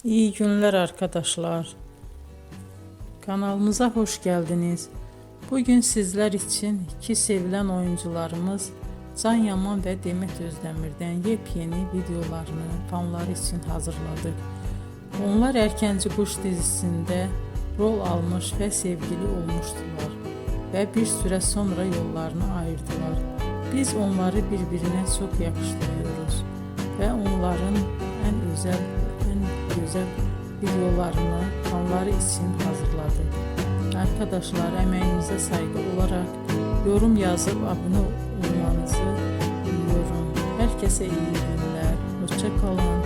İyi günler arkadaşlar. Kanalımıza hoş geldiniz. Bugün sizler için iki sevilen oyuncularımız Can Yaman ve Demet Özdemir'den yepyeni videolarını fanları için hazırladık. Onlar Erkenci Kuş dizisinde rol almış ve sevgili olmuştular ve bir süre sonra yollarını ayırdılar. Biz onları birbirine çok yakıştırıyoruz ve onların en güzel videolarını fanları için hazırladı. Arkadaşlar, emeğinize saygı olarak yorum yazıp abone olmanızı diliyorum. Herkese iyi günler. Hoşça kalın.